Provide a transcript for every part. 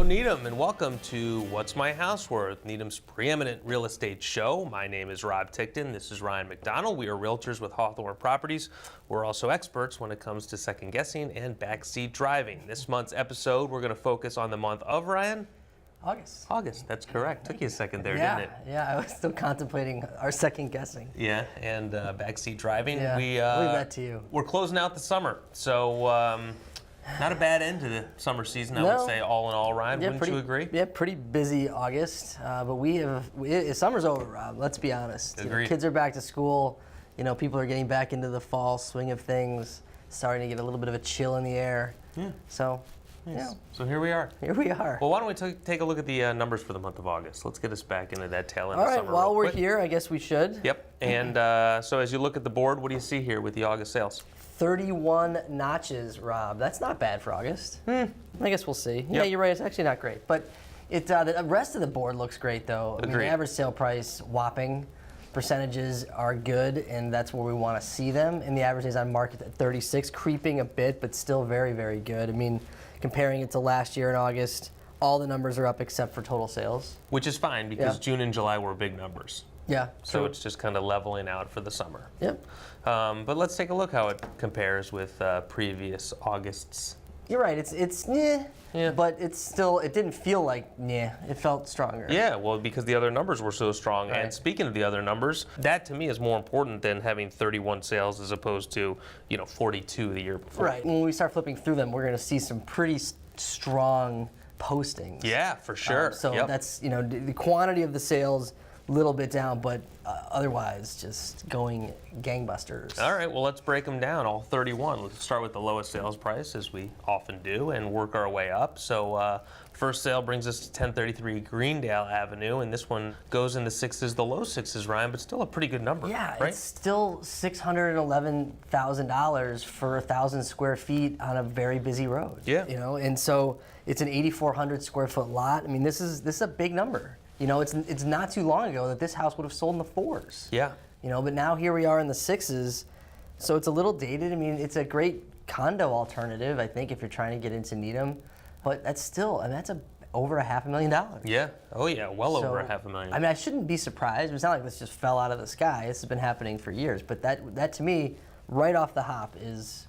Needham, and welcome to What's My House Worth, Needham's preeminent real estate show. My name is Rob Tickton. This is Ryan McDonald. We are realtors with Hawthorn Properties. We're also experts when it comes to second guessing and backseat driving. This month's episode, we're going to focus on the month of, Ryan? August. August, that's correct. Took you a second there, didn't it? Yeah, I was still contemplating our second guessing. Yeah, and backseat driving. Yeah, Leave that to you. We're closing out the summer, so not a bad end to the summer season, I would say, all in all, Ryan. Wouldn't you agree? Yeah, pretty busy August, but summer's over, Rob. Let's be honest. Agreed. Kids are back to school. People are getting back into the fall swing of things, starting to get a little bit of a chill in the air. Yeah. So, nice. So here we are. Here we are. Well, why don't we take a look at the numbers for the month of August? Let's get us back into that tail end of summer. All right, while we're here, I guess we should. Yep. And so as you look at the board, what do you see here with the August sales? 31 notches, Rob. That's not bad for August. I guess we'll see. Yeah, you're right. It's actually not great. But the rest of the board looks great, though. I mean, the average sale price, whopping. Percentages are good, and that's where we want to see them. And the average is on market at 36, creeping a bit, but still very, very good. I mean, comparing it to last year in August, all the numbers are up except for total sales. Which is fine, because June and July were big numbers. Yeah. So it's just kind of leveling out for the summer. Yep. But let's take a look how it compares with previous Augusts. You're right. It's yeah, but it didn't feel like it felt stronger. Yeah, well, because the other numbers were so strong. Right. And speaking of the other numbers, that to me is more important than having 31 sales as opposed to 42 the year before. Right. When we start flipping through them, we're going to see some pretty strong postings. Yeah, for sure. So that's the quantity of the sales. Little bit down, but otherwise just going gangbusters. All right, well, let's break them down, all 31. Let's start with the lowest sales price, as we often do, and work our way up. So first sale brings us to 1033 Greendale Avenue, and this one goes in the sixes, the low sixes, Ryan, but still a pretty good number. Yeah, right? It's still $611,000 for 1,000 square feet on a very busy road. Yeah. And so it's an 8,400 square foot lot. I mean, this is a big number. It's not too long ago that this house would have sold in the fours. Yeah. But now here we are in the sixes, so it's a little dated. I mean, it's a great condo alternative, I think, if you're trying to get into Needham, but that's over $500,000. Yeah. Oh yeah. Well over $500,000. I mean, I shouldn't be surprised. It's not like this just fell out of the sky. This has been happening for years, but that to me, right off the hop, it's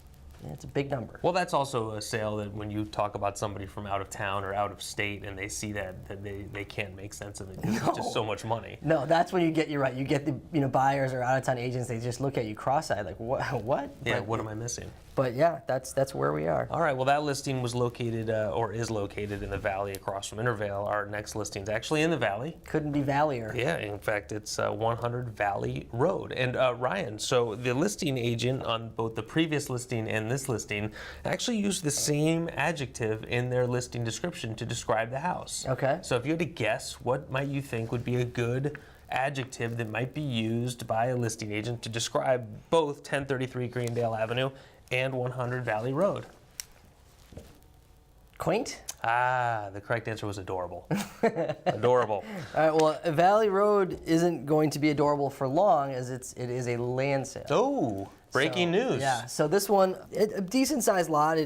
a big number. Well, that's also a sale that when you talk about somebody from out of town or out of state and they see that they can't make sense of it because it's just so much money. No, that's when you're right. You get the buyers or out of town agents. They just look at you cross-eyed like what? Yeah, what am I missing? But yeah, that's where we are. All right. Well, that listing was located or is located in the valley across from Intervale. Our next listing is actually in the valley. Couldn't be vallier. Yeah. In fact, it's 100 Valley Road. And Ryan, so the listing agent on both the previous listing and this listing actually used the same adjective in their listing description to describe the house. Okay. So if you had to guess, what might you think would be a good adjective that might be used by a listing agent to describe both 1033 Greendale Avenue and 100 Valley Road? Quaint? The correct answer was adorable. Adorable. All right, well, Valley Road isn't going to be adorable for long as it is a land sale. Oh, breaking news. Yeah, so this one, a decent sized lot.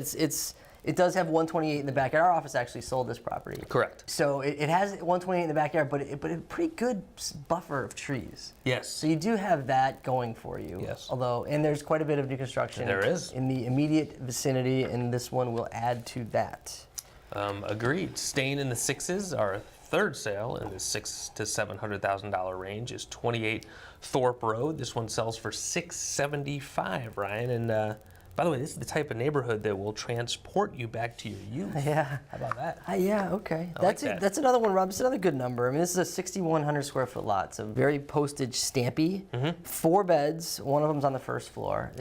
It does have 128 in the backyard. Our office actually sold this property. Correct. So it has 128 in the backyard, but a pretty good buffer of trees. Yes. So you do have that going for you. Yes. And there's quite a bit of new construction. There is. In the immediate vicinity, and this one will add to that. Agreed. Staying in the sixes, our third sale in the $600,000 to $700,000 range is 28 Thorpe Road. This one sells for $675,000, Ryan. And by the way, this is the type of neighborhood that will transport you back to your youth. Yeah. How about that? Yeah, okay. That's another one, Rob. It's another good number. I mean, this is a 6,100 square foot lot, so very postage stampy. 4 beds. One of them's on the first floor.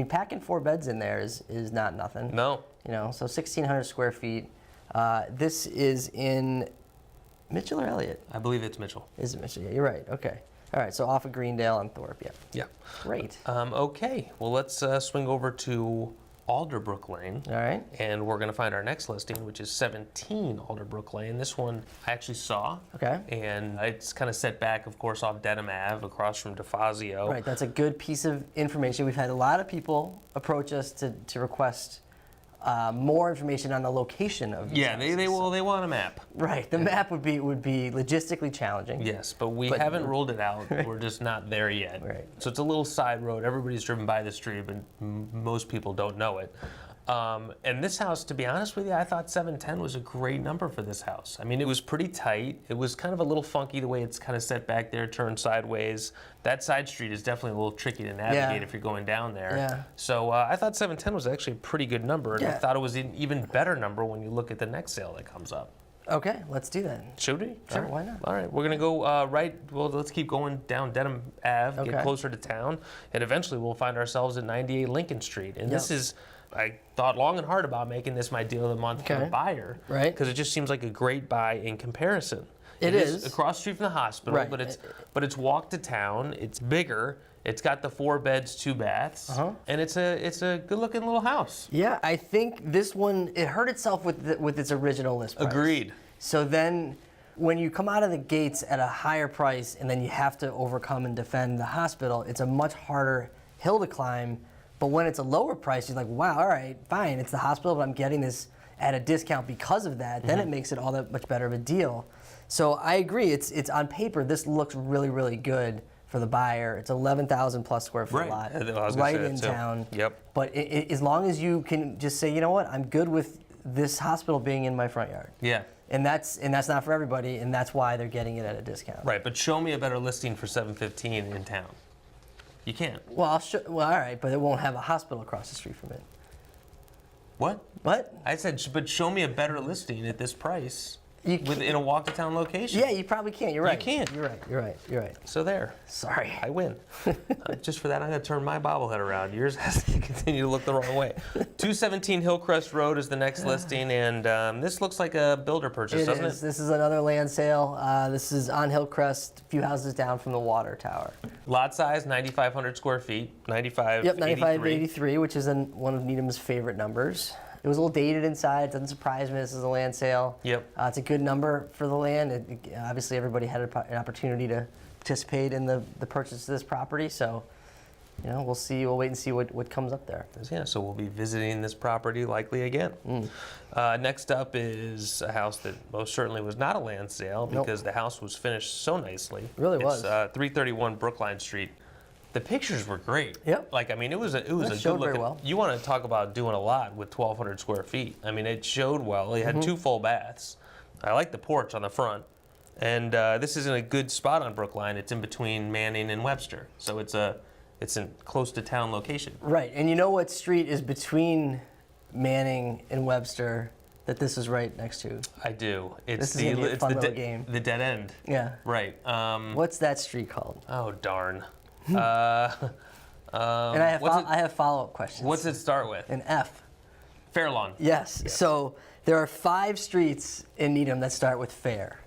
Packing 4 beds in there is not nothing. No. So 1,600 square feet. This is in Mitchell or Elliott? I believe it's Mitchell. Is it Mitchell? Yeah, you're right. Okay. All right, so off of Greendale and Thorpe, yeah. Yeah. Great. Okay, well, let's swing over to Alderbrook Lane. All right. And we're going to find our next listing, which is 17 Alderbrook Lane. This one I actually saw. Okay. And it's kind of set back, of course, off Dedham Ave, across from DeFazio. Right, that's a good piece of information. We've had a lot of people approach us to request more information on the location of these houses. they want a map. Right, the map would be logistically challenging. Yes, but we haven't ruled it out. We're just not there yet. Right. So it's a little side road. Everybody's driven by the street, but most people don't know it. And this house, to be honest with you, I thought 710 was a great number for this house. I mean, it was pretty tight. It was kind of a little funky the way it's kind of set back there, turned sideways. That side street is definitely a little tricky to navigate if you're going down there. Yeah. So I thought 710 was actually a pretty good number, and I thought it was an even better number when you look at the next sale that comes up. Okay, let's do that. Should we? Sure, why not? All right, we're gonna go let's keep going down Dedham Ave, get closer to town, and eventually we'll find ourselves at 98 Lincoln Street. And this is, I thought long and hard about making this my deal of the month for the buyer, right? Because it just seems like a great buy in comparison. It is across the street from the hospital, right. but it's walk to town. It's bigger. It's got the 4 beds, 2 baths, and it's a good-looking little house. Yeah, I think this one, it hurt itself with its original list price. Agreed. So then, when you come out of the gates at a higher price, and then you have to overcome and defend the hospital, it's a much harder hill to climb. But when it's a lower price, you're like, wow, all right, fine, it's the hospital, but I'm getting this at a discount because of that. Then it makes it all that much better of a deal. So I agree. It's on paper, this looks really, really good for the buyer. It's 11,000 plus square foot lot, right in town. Yep. But as long as you can just say, you know what, I'm good with this hospital being in my front yard. Yeah. And that's not for everybody, and that's why they're getting it at a discount. Right, but show me a better listing for 715 in town. You can't. Well, all right, but it won't have a hospital across the street from it. What? What? I said, but show me a better listing at this price in a walk-to-town location. Yeah, you probably can't. You're right. You can't. You're right. So there. Sorry. I win. Just for that, I'm going to turn my bobblehead around. Yours has to continue to look the wrong way. 217 Hillcrest Road is the next listing, and this looks like a builder purchase, doesn't it? This is another land sale. This is on Hillcrest, a few houses down from the water tower. Lot size, 9,500 square feet, 95. Yep, 9583, which is one of Needham's favorite numbers. It was a little dated inside. Doesn't surprise me. This is a land sale. Yep. It's a good number for the land. Obviously, everybody had an opportunity to participate in the purchase of this property. So, we'll see. We'll wait and see what comes up there. Yeah. So we'll be visiting this property likely again. Next up is a house that most certainly was not a land sale because the house was finished so nicely. It really was. It's 331 Brookline Street. The pictures were great. Yep. Like, I mean, it was a good showed look. very well. You want to talk about doing a lot with 1,200 square feet. I mean, it showed well. It had 2 full baths. I like the porch on the front. And this is in a good spot on Brookline. It's in between Manning and Webster. So it's in close to town location. Right. And you know what street is between Manning and Webster that this is right next to? I do. This is gonna be a fun little game. The dead end. Yeah. Right. What's that street called? Oh, darn. And I have follow-up questions. What's it start with? An F. Fairlawn. Yes. So there are 5 streets in Needham that start with Fair.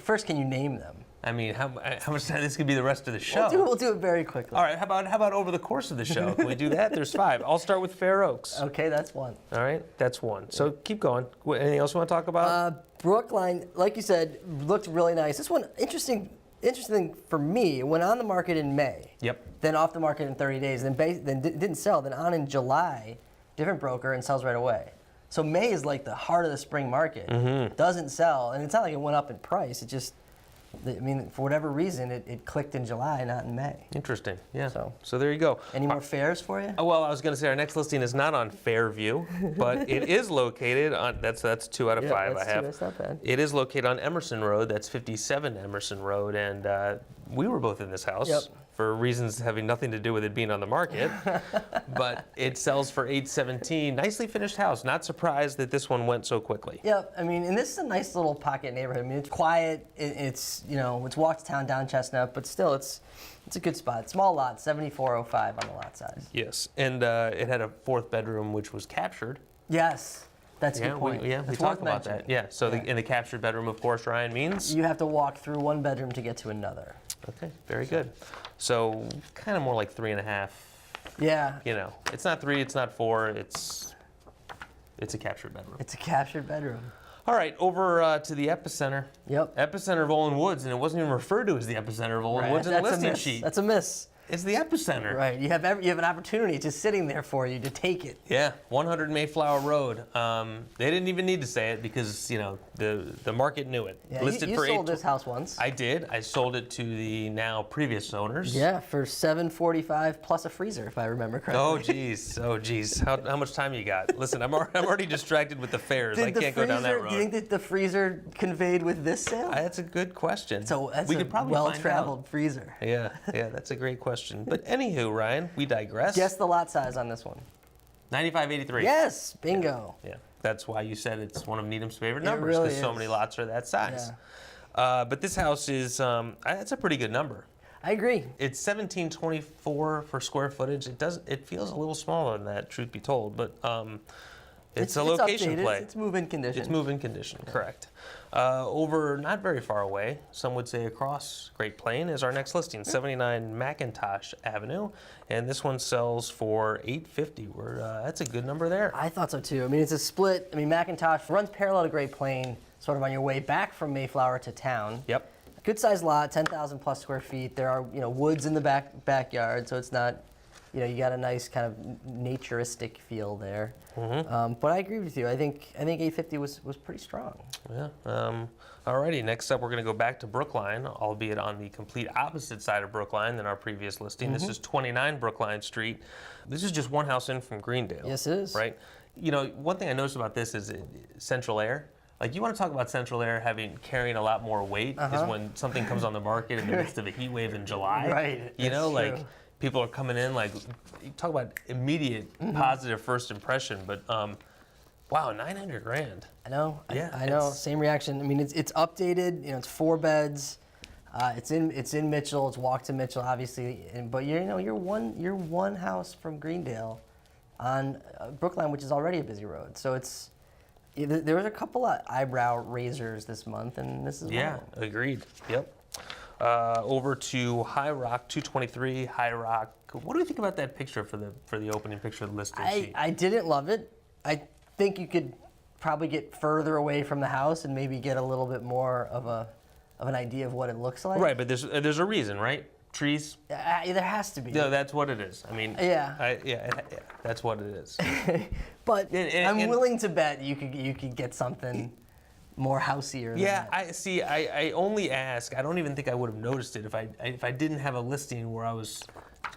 First, can you name them? I mean, how much time this could be the rest of the show? We'll do it very quickly. All right. How about over the course of the show? Can we do that? There's 5. I'll start with Fair Oaks. Okay, that's 1. All right, that's 1. So keep going. Anything else you want to talk about? Brookline, like you said, looked really nice. This one, interesting for me, it went on the market in May. Yep. Then off the market in 30 days. Then didn't sell. Then on in July, different broker, and sells right away. So May is like the heart of the spring market. Doesn't sell, and it's not like it went up in price. It just, for whatever reason, it clicked in July, not in May. Interesting. Yeah. So there you go. Any more fairs for you? Well, I was going to say our next listing is not on Fairview, but it is located on. That's 2 out of 5 I have. That's not bad. It is located on Emerson Road. That's 57 Emerson Road, and we were both in this house for reasons having nothing to do with it being on the market. But it sells for $817. Nicely finished house. Not surprised that this one went so quickly. Yep. And this is a nice little pocket neighborhood. It's quiet. It's walk to town down Chestnut, but still it's a good spot. Small lot, 7405 on the lot size. Yes, and it had a 4th bedroom which was captured. Yes. That's a good point. We talked about that. Yeah, so in the captured bedroom, of course, Ryan, means? You have to walk through one bedroom to get to another. Okay, very good. So kind of more like 3.5. Yeah. It's not 3, it's not 4, it's a captured bedroom. It's a captured bedroom. All right, over to the epicenter. Yep. Epicenter of Olin Woods, and it wasn't even referred to as the epicenter of Olin Woods in the listing sheet. That's a miss. It's the epicenter. Right. You have an opportunity just sitting there for you to take it. Yeah, 100 Mayflower Road. They didn't even need to say it because the market knew it. Yeah, Listed you for sold this house once. I did. I sold it to the now previous owners. Yeah, for $745 plus a freezer, if I remember correctly. Oh geez. How much time you got? Listen, I'm already distracted with the fares. I can't go down that road. Do you think that the freezer conveyed with this sale? That's a good question. So that's we a could probably well-traveled freezer. Yeah, that's a great question. But anywho, Ryan, we digress. Guess the lot size on this one. 9583. Yes, bingo. Yeah, that's why you said it's one of Needham's favorite numbers, really because so many lots are that size. Yeah. But this house is, that's a pretty good number. I agree. It's 1724 for square footage. It feels a little smaller than that, truth be told, but it's a location updated. play. It's move-in condition. It's move-in condition, correct. Over, not very far away, some would say across Great Plain, is our next listing, 79 McIntosh Avenue, and this one sells for $850. That's a good number there. I thought so too. I mean, it's a split. I mean, McIntosh runs parallel to Great Plain, sort of on your way back from Mayflower to town. Yep. Good sized lot, 10,000 plus square feet. There are woods in the backyard, so it's not, you got a nice kind of naturistic feel there. Mm-hmm. But I agree with you. I think 850 was pretty strong. Yeah. Alrighty. Next up, we're going to go back to Brookline, albeit on the complete opposite side of Brookline than our previous listing. This is 29 Brookline Street. This is just one house in from Greendale. Yes, it is. Right. One thing I noticed about this is central air. Like, you want to talk about central air carrying a lot more weight is when something comes on the market in the midst of a heat wave in July. Right. Like true. people are coming in, like, you talk about immediate positive first impression, but wow, $900,000. I know. Yeah, I know. Same reaction. I mean, it's updated. It's 4 beds. It's in Mitchell. It's walk to Mitchell, obviously. But you're one house from Greendale, on Brookline, which is already a busy road. So there was a couple of eyebrow raisers this month, and this is one of them. Agreed. Yep. Over to High Rock, 223 High Rock. What do you think about that picture for the opening picture of the listing sheet? I didn't love it. I think you could probably get further away from the house and maybe get a little bit more of an idea of what it looks like. Right, but there's a reason, right? Trees. There has to be. No, that's what it is. I mean, yeah, that's what it is. But I'm willing to bet you could get something more houseier. Yeah, than that. I only ask. I don't even think I would have noticed it if I didn't have a listing where I was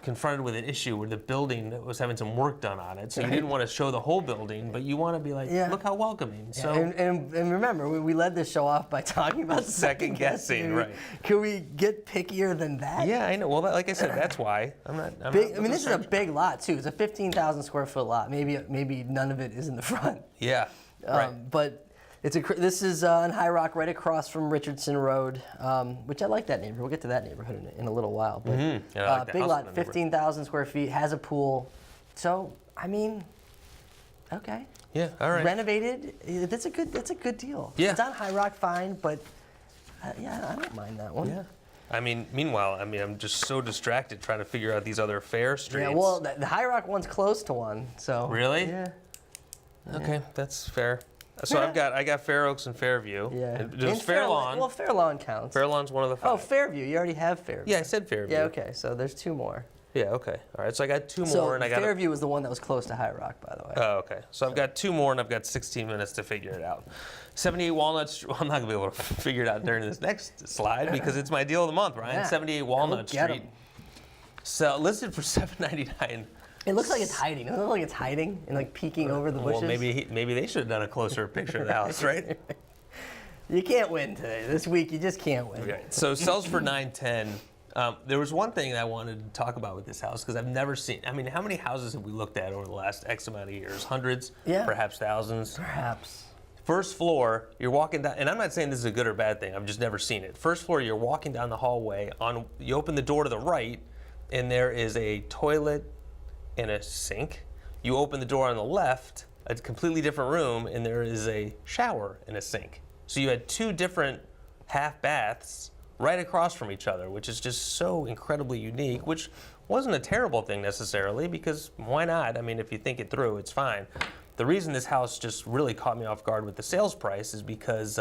confronted with an issue where the building was having some work done on it. So you didn't want to show the whole building, but you want to be like, look how welcoming. So and remember, we led this show off by talking about second guessing, right? Can we get pickier than that? Yeah, I know. Well, like I said, that's why I'm not. This is a big lot too. It's a 15,000 square foot lot. Maybe none of it is in the front. Yeah, right. But this is on High Rock, right across from Richardson Road, which I like that neighborhood. We'll get to that neighborhood in a little while. But Yeah, I like the big house lot, in the 15,000 square feet, has a pool. So I mean, okay. Yeah, all right. Renovated. That's a good deal. Yeah. It's on High Rock, fine, but I don't mind that one. Yeah. Meanwhile, I'm just so distracted trying to figure out these other fair streets. Yeah. Well, the High Rock one's close to one. So. Really? Yeah. Okay, that's fair. So I got Fair Oaks and Fairview. Yeah. And there's Fair Lawn. Well, Fair Lawn counts. Fair Lawn's one of the 5. Oh, Fairview. You already have Fairview. Yeah, I said Fairview. Yeah. Okay. So there's 2 more. Yeah. Okay. All right. So I got 2 So more, and I got. Fairview was the one that was close to High Rock, by the way. Oh, okay. So I've got 2 more, and I've got 16 minutes to figure it out. 78 Walnut Street. Well, I'm not gonna be able to figure it out during this next slide because it's my deal of the month, Ryan. Yeah. 78 Walnut Go get Street. 'em. So listed for $799. It looks like it's hiding. Doesn't it look like it's hiding and like peeking over the bushes? Well, maybe they should have done a closer picture of the house, right? You can't win today. This week, you just can't win. Okay. So sells for $910. There was one thing that I wanted to talk about with this house because I've never seen. I mean, how many houses have we looked at over the last X amount of years? Hundreds, perhaps thousands. Perhaps. First floor, you're walking down, and I'm not saying this is a good or bad thing. I've just never seen it. First floor, you're walking down the hallway. You open the door to the right, and there is a toilet and a sink. You open the door on the left, a completely different room, and there is a shower and a sink. So you had 2 different half baths right across from each other, which is just so incredibly unique, which wasn't a terrible thing necessarily, because why not? I mean, if you think it through, it's fine. The reason this house just really caught me off guard with the sales price is because,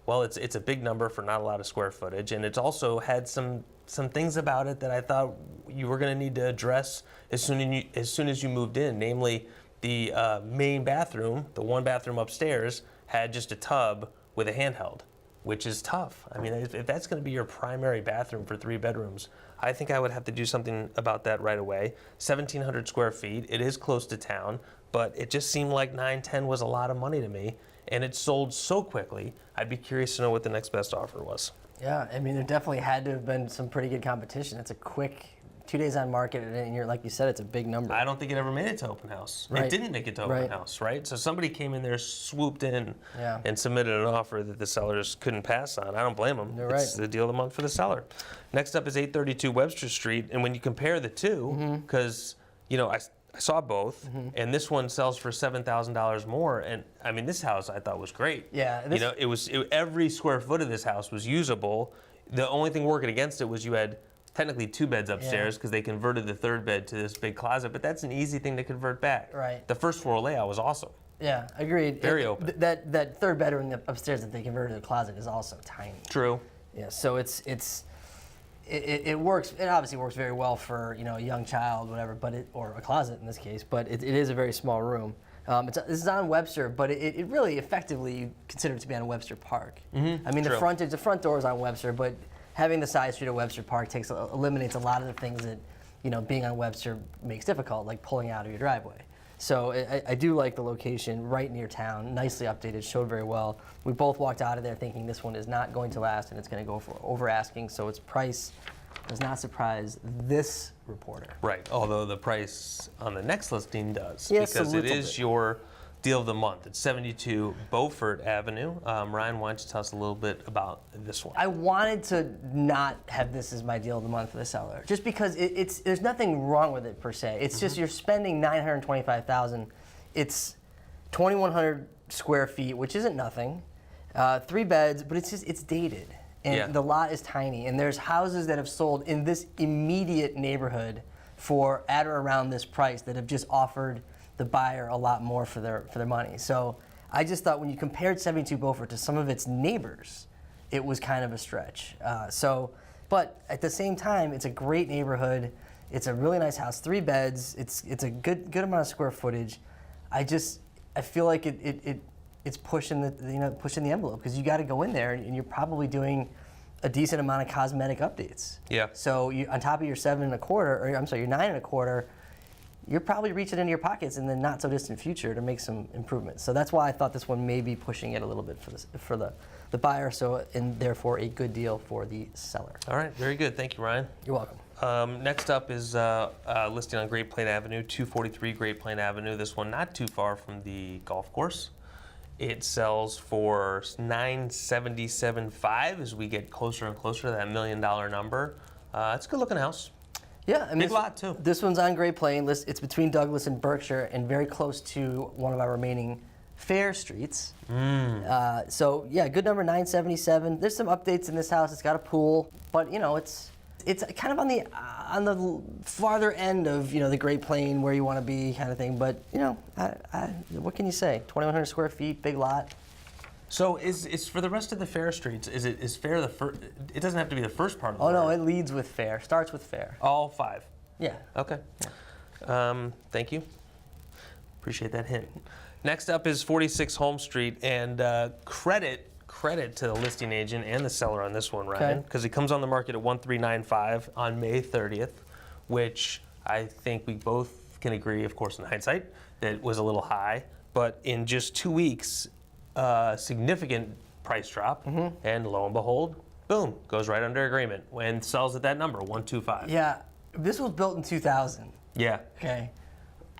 Well, it's a big number for not a lot of square footage, and it's also had some things about it that I thought you were going to need to address as soon as you moved in. Namely, the main bathroom, the one bathroom upstairs, had just a tub with a handheld, which is tough. I mean, if that's going to be your primary bathroom for 3 bedrooms, I think I would have to do something about that right away. 1,700 square feet. It is close to town, but it just seemed like $910 was a lot of money to me, and it sold so quickly. I'd be curious to know what the next best offer was. Yeah, I mean, there definitely had to have been some pretty good competition. It's a quick 2 days on market, and you're, like you said, it's a big number. I don't think it ever made it to open house. Right. It didn't make it to open house, right? So somebody came in there, swooped in, and submitted an offer that the sellers couldn't pass on. I don't blame them. You're It's right. the deal of the month for the seller. Next up is 832 Webster Street, and when you compare the two, because I saw both, and this one sells for $7,000 more, and I mean, this house I thought was great. Yeah. Every square foot of this house was usable. The only thing working against it was you had technically 2 beds upstairs because they converted the 3rd bed to this big closet, but that's an easy thing to convert back. Right. The first floor layout was awesome. Yeah, agreed. Very open. That 3rd bedroom upstairs that they converted to a closet is also tiny. True. Yeah, so it works. It obviously works very well for a young child, whatever, or a closet in this case. But it is a very small room. This is on Webster, but it really effectively you consider it to be on Webster Park. I mean, True. the front door is on Webster, but having the side street of Webster Park eliminates a lot of the things that being on Webster makes difficult, like pulling out of your driveway. So I do like the location, right near town, nicely updated, showed very well. We both walked out of there thinking this one is not going to last and it's going to go for over asking, so its price does not surprise this reporter. Right, although the price on the next listing does, Yes, because a it little is bit. your deal of the month. It's 72 Beaufort Avenue. Ryan, why don't you tell us a little bit about this one? I wanted to not have this as my deal of the month for the seller, just because there's nothing wrong with it per se. It's just you're spending $925,000. It's 2,100 square feet, which isn't nothing. 3 beds, but it's dated. And the lot is tiny, and there's houses that have sold in this immediate neighborhood for at or around this price that have just offered the buyer a lot more for their money. So I just thought when you compared 72 Beaufort to some of its neighbors, it was kind of a stretch. But at the same time, it's a great neighborhood. It's a really nice house, 3 beds. It's a good amount of square footage. I feel like it's pushing the envelope, because you got to go in there and you're probably doing a decent amount of cosmetic updates. Yeah. So on top of your 7 1/4, or I'm sorry, your 9 1/4, you're probably reaching into your pockets in the not so distant future to make some improvements. So that's why I thought this one may be pushing it a little bit for the buyer. So and therefore a good deal for the seller. All right, very good. Thank you, Ryan. You're welcome. Next up is listing on Great Plain Avenue, 243 Great Plain Avenue. This one not too far from the golf course. It sells for $977,500 as we get closer and closer to that $1 million number. It's a good looking house. Yeah, and Big lot too. This one's on Great Plain. It's between Douglas and Berkshire, and very close to one of our remaining fair streets. So yeah, good number, 977. There's some updates in this house. It's got a pool, but it's kind of on the farther end of the Great Plain where you want to be, kind of thing. But what can you say? 2,100 square feet, big lot. So is for the rest of the fair streets, is fair the first? It doesn't have to be the first part of the Oh no, word. it leads with fair. Starts with fair. All 5. Yeah. Okay. Thank you. Appreciate that hint. Next up is 46 Holmes Street, and credit to the listing agent and the seller on this one, Ryan, because it comes on the market at $1,395 on May 30th, which I think we both can agree, of course, in hindsight, that was a little high. But in just 2 weeks, significant price drop, and lo and behold, boom, goes right under agreement and sells at that number, $125. Yeah. This was built in 2000. Yeah. Okay.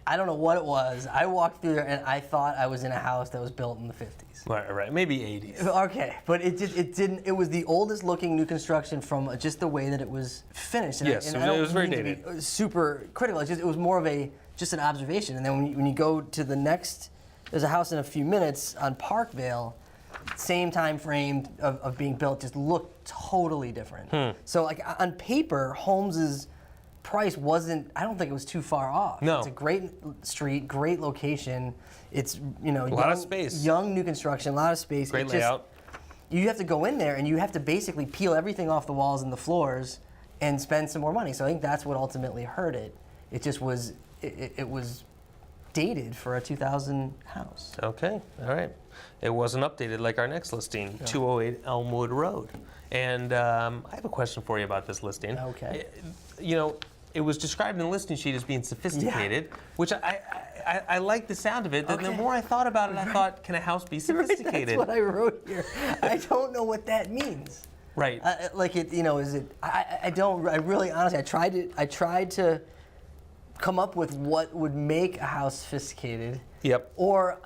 I don't know what it was. I walked through there and I thought I was in a house that was built in the 50s. Right. Maybe 80s. Okay, but it didn't. It was the oldest looking new construction from just the way that it was finished. And Yes, I it don't was very mean to be dated. super critical. It was more of just an observation. And then when you go to the next, there's a house in a few minutes on Parkvale, same time frame of being built, just looked totally different. So like on paper, Holmes's price wasn't, I don't think it was too far off. No. It's a great street, great location. It's, lot of space. Young new construction, a lot of space. Great It just- layout. you have to go in there and you have to basically peel everything off the walls and the floors and spend some more money. So I think that's what ultimately hurt it. It just was, it was dated for a 2000 house. Okay, all right. It wasn't updated like our next listing, 208 Elmwood Road. And I have a question for you about this listing. Okay. You know, it was described in the listing sheet as being sophisticated, which I like the sound of it. The more I thought about it, I thought, can a house be sophisticated? That's what I wrote here. I don't know what that means. Right. Like it, you know, is it? I don't. I really, honestly, I tried to come up with what would make a house sophisticated. Yep. Or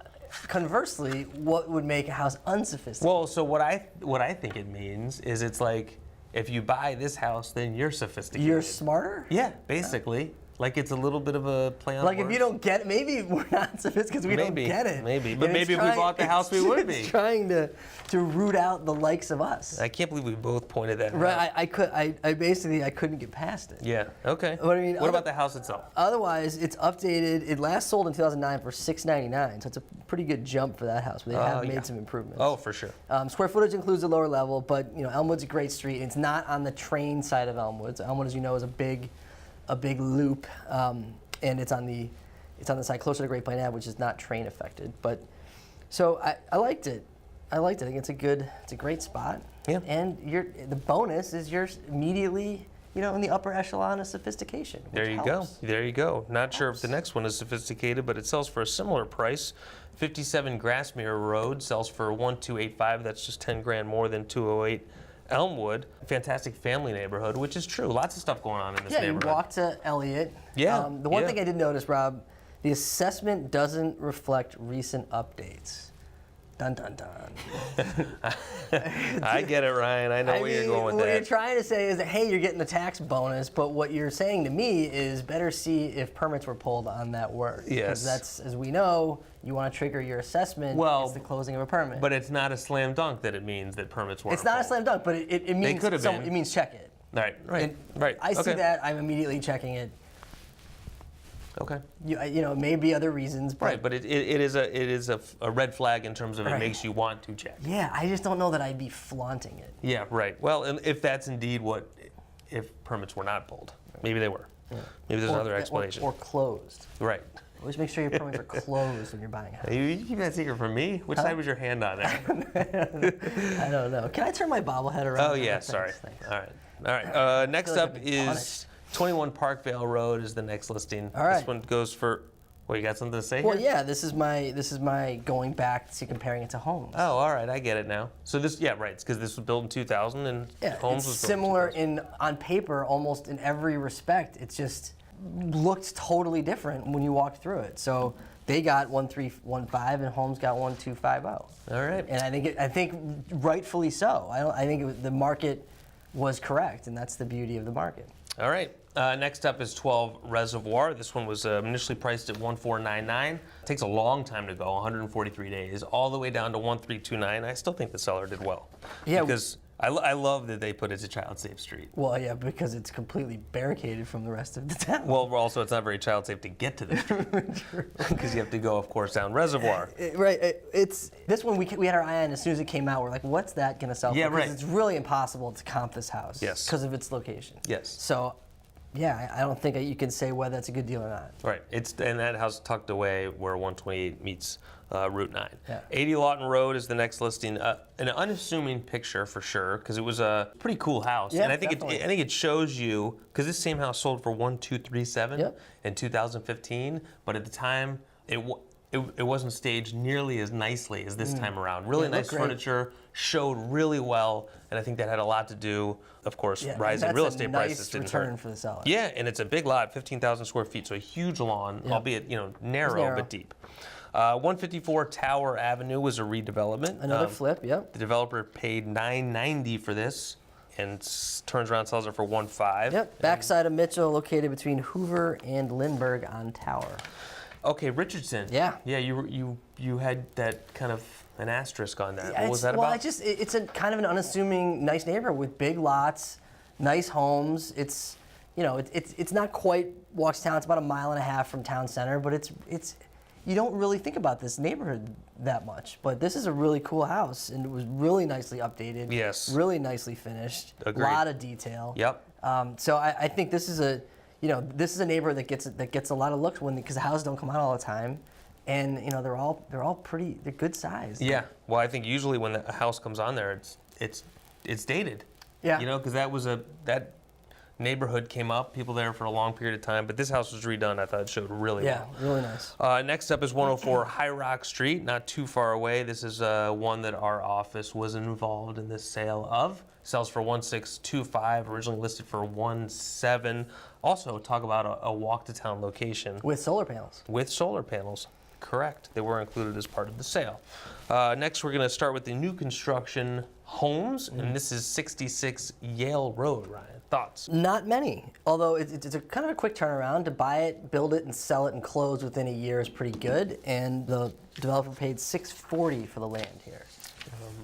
conversely, what would make a house unsophisticated? Well, so what I think it means is it's like, if you buy this house, then you're sophisticated. You're smarter? Yeah, basically. Like it's a little bit of a play on Like words. if you don't get it, maybe we're not sophisticated because we don't get it. Maybe, but And maybe it's if we bought the house, we would be. It's trying to root out the likes of us. I can't believe we both pointed that out. Right, I basically couldn't get past it. Yeah, okay. What I mean, what about the house itself? Otherwise, it's updated. It last sold in 2009 for $699, so it's a pretty good jump for that house. But they have made some improvements. Oh, for sure. Square footage includes the lower level, but you know Elmwood's a great street. And it's not on the train side of Elmwood. So Elmwood, as you know, is a big loop, and it's on the side closer to Great Plain Ave, which is not train affected. But so I liked it. I think it's a great spot. Yeah. And the bonus is you're immediately, you know, in the upper echelon of sophistication. There you go. There you go. Not sure if the next one is sophisticated, but it sells for a similar price. 57 Grassmere Road sells for $1,285. That's just 10 grand more than 208 Elmwood. Fantastic family neighborhood, which is true. Lots of stuff going on in this neighborhood. Yeah, you walk to Elliott. Yeah. The one thing I did notice, Rob, the assessment doesn't reflect recent updates. Dun, dun, dun. I get it, Ryan. I know where you're going with that. What you're trying to say is that, hey, you're getting the tax bonus, but what you're saying to me is better see if permits were pulled on that work. Yes. Because that's, as we know, you want to trigger your assessment. Well, it's the closing of a permit. But it's not a slam dunk that it means that permits weren't it's not a pulled. slam dunk, but it means could have been. it means check it. Right. And Right. I see that. I'm immediately checking it. Okay. You know, maybe other reasons. But Right, but it is a red flag in terms of it Right. makes you want to check. yeah, I just don't know that I'd be flaunting it. Yeah, right. Well, and if that's indeed if permits were not pulled, maybe they were. Yeah. Maybe there's another explanation. Or closed. Right. Always make sure your permits are closed when you're buying a house. You keep that secret from me? Which side was your hand on there? I don't know. Can I turn my bobblehead around? Oh, yeah, Thanks, sorry. thanks. All right. Next like up I've been is punished. 21 Parkvale Road is the next listing. All right. This one goes for, well, you got something to say Well, here? yeah, this is my going back to comparing it to homes. Oh, all right, I get it now. So this, yeah, right, it's because this was built in 2000 and Yeah, Holmes it's was built similar in 2000. on paper almost in every respect. It's just looked totally different when you walked through it. So they got 1315 and Holmes got 1250. All right. And I think rightfully so. I think the market was correct, and that's the beauty of the market. All right. Next up is 12 Reservoir. This one was initially priced at 1499. It takes a long time to go, 143 days, all the way down to 1329. I still think the seller did well. Yeah. Because I love that they put it as a child-safe street. Well, yeah, because it's completely barricaded from the rest of the town. Well, also it's not very child-safe to get to the street because you have to go, of course, down Reservoir. It's this one we had our eye on as soon as it came out. We're like, what's that going to sell for? Yeah, right. Because it's really impossible to comp this house. Yes. Because of its location. Yes. So, yeah, I don't think you can say whether it's a good deal or not. Right. And that house tucked away where 128 meets Route 9. Yeah. 80 Lawton Road is the next listing. An unassuming picture for sure, because it was a pretty cool house. Yeah, and I think definitely. I think it shows you, because this same house sold for 1237 Yep. in 2015, but at the time it wasn't staged nearly as nicely as this time around. Really Yeah, it nice looked great. furniture, showed really well, and I think that had a lot to do, of course, rising real estate prices didn't return hurt. for the seller. Yeah, and it's a big lot, 15,000 square feet, so a huge lawn, albeit narrow but deep. 154 Tower Avenue was a redevelopment. Another flip, yep. The developer paid $990 for this and turns around and sells it for $1.5. Yep, backside of Mitchell, located between Hoover and Lindbergh on Tower. Okay, Richardson. Yeah. Yeah, you had that kind of an asterisk on that. What was that well, about? it's a kind of an unassuming, nice neighborhood with big lots, nice homes. It's it's not quite Waukesha Town. It's about 1.5 miles from town center, but you don't really think about this neighborhood that much. But this is a really cool house, and it was really nicely updated. Yes. Really nicely finished. Agreed. A lot of detail. Yep. So I think this is a, this is a neighborhood that gets a lot of looks because the houses don't come out all the time, and they're all pretty, they're good size. Yeah. Well, I think usually when a house comes on there, it's dated. Yeah. Because that neighborhood came up, people there for a long period of time, but this house was redone. I thought it showed really well. Yeah, really nice. Next up is 104 High Rock Street, not too far away. This is one that our office was involved in this sale of. Sells for $1,625, originally listed for $1,700. Also, talk about a walk-to-town location. With solar panels. With solar panels, correct. They were included as part of the sale. Next, we're going to start with the new construction homes, and this is 66 Yale Road, Ryan. Thoughts? Not many, although it's a kind of a quick turnaround. To buy it, build it, and sell it and close within a year is pretty good, and the developer paid $640 for the land here.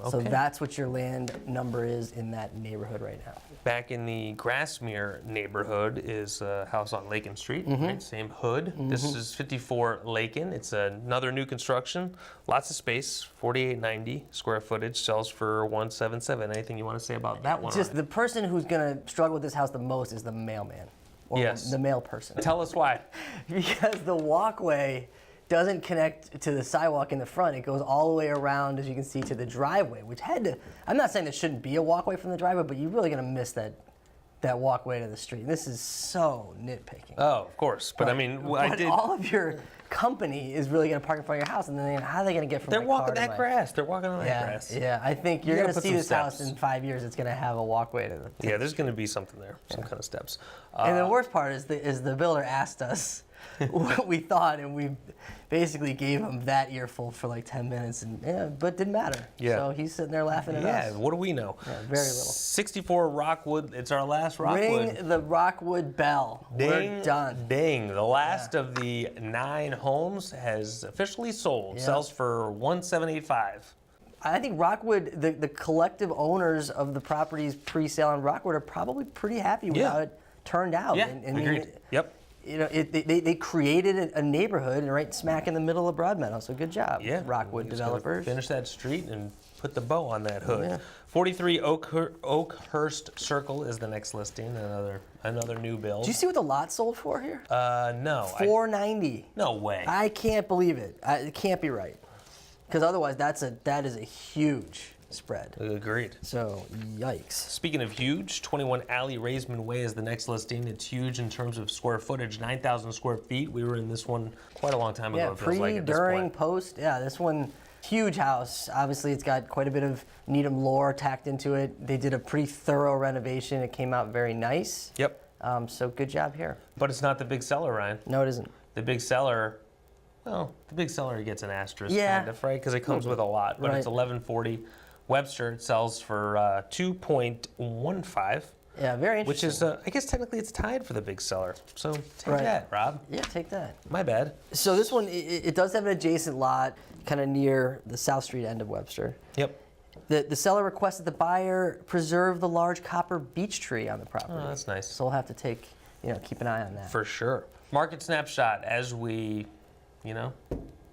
Okay. So that's what your land number is in that neighborhood right now. Back in the Grassmere neighborhood is a house on Lakin Street, right? Same hood. This is 54 Lakin. It's another new construction. Lots of space, 4,890 square footage, sells for $177. Anything you want to say about that one? Just the person who's going to struggle with this house the most is the mailman. Or Yes. the mail person. Tell us why. Because the walkway doesn't connect to the sidewalk in the front. It goes all the way around, as you can see, to the driveway, which I'm not saying there shouldn't be a walkway from the driveway, but you're really going to miss that walkway to the street. This is so nitpicking. Oh, of course. But I mean, I But did. all of your company is really going to park in front of your house, and then how are they going to get from They're my walking car to that my- grass. They're walking on that Yeah, grass. yeah. I think you're You going gotta to put see some this house steps. in 5 years. It's going to have a walkway to the. Yeah, there's going to be something there, some kind of steps. And the worst part is the builder asked us what we thought, and we basically gave him that earful for like 10 minutes, but it didn't matter. Yeah. So he's sitting there laughing at Yeah, us. what do we know? Yeah, very little. 64 Rockwood. It's our last Rockwood. Ring the Rockwood bell. We're done. Ding. The last of the 9 homes has officially sold. Yeah. Sells for $1,785. I think Rockwood, the collective owners of the properties pre-sale on Rockwood are probably pretty happy with Yeah. how it turned out. Yeah, And I mean, agreed. Yep. they created a neighborhood right smack in the middle of Broadmeadow. So good job, Yeah. Rockwood We just gotta developers. Finish that street and put the bow on that hood. Yeah. 43 Oakhurst Circle is the next listing. Another new build. Do you see what the lot sold for here? No. $490. No way. I can't believe it. It can't be right, because otherwise that is a huge spread. Agreed. So yikes. Speaking of huge, 21 Alley Raisman Way is the next listing. It's huge in terms of square footage, 9,000 square feet. We were in this one quite a long time ago. Yeah, it feels like at this during, point. post. Yeah, this one, huge house. Obviously, it's got quite a bit of Needham lore tacked into it. They did a pretty thorough renovation. It came out very nice. Yep. So good job here. But it's not the big seller, Ryan. No, it isn't. The big seller, well, the big seller gets an asterisk, Yeah. kind of, right? Because it comes with a lot. But Right. it's 1140. Webster, it sells for 2.15. Yeah, very interesting. Which is, I guess technically it's tied for the big seller. So take Right. that, Rob. Yeah, take that. My bad. So this one, it does have an adjacent lot, kind of near the South Street end of Webster. Yep. The seller requested the buyer preserve the large copper beech tree on the property. Oh, that's nice. So we'll have to keep an eye on that. For sure. Market snapshot as we,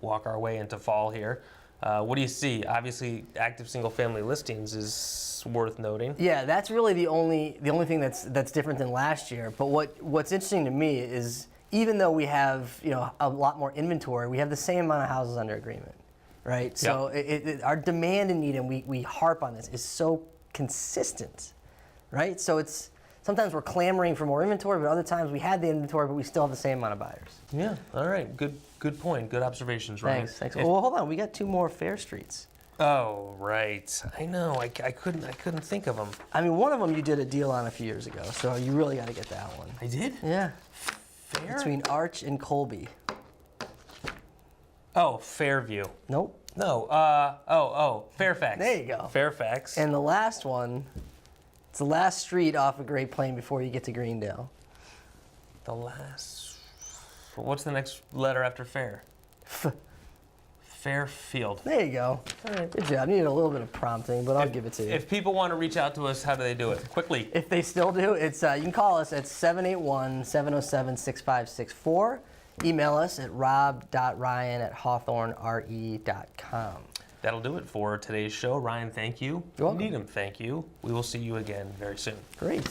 walk our way into fall here. What do you see? Obviously, active single-family listings is worth noting. Yeah, that's really the only thing that's different than last year. But what's interesting to me is even though we have a lot more inventory, we have the same amount of houses under agreement, right? So our demand in Needham, we harp on this, is so consistent, right? So it's sometimes we're clamoring for more inventory, but other times we had the inventory, but we still have the same amount of buyers. Yeah. All right. Good point. Good observations, Ryan. Thanks. Well, hold on. We got 2 more Fair Streets. Oh, right. I know. I couldn't think of them. I mean, one of them you did a deal on a few years ago, so you really got to get that one. I did? Yeah. Fair? Between Arch and Colby. Oh, Fairview. Nope. No. Fairfax. There you go. Fairfax. And the last one, it's the last street off of Great Plain before you get to Greendale. The last. What's the next letter after Fair? Fairfield. There you go. All right, good job. Needed a little bit of prompting, but I'll give it to you. If people want to reach out to us, how do they do it? Quickly. If they still do, it's you can call us at 781-707-6564. email us at rob.ryan@hawthornre.com. That'll do it for today's show. Ryan, thank you. You're welcome. Needham, thank you. We will see you again very soon. Great.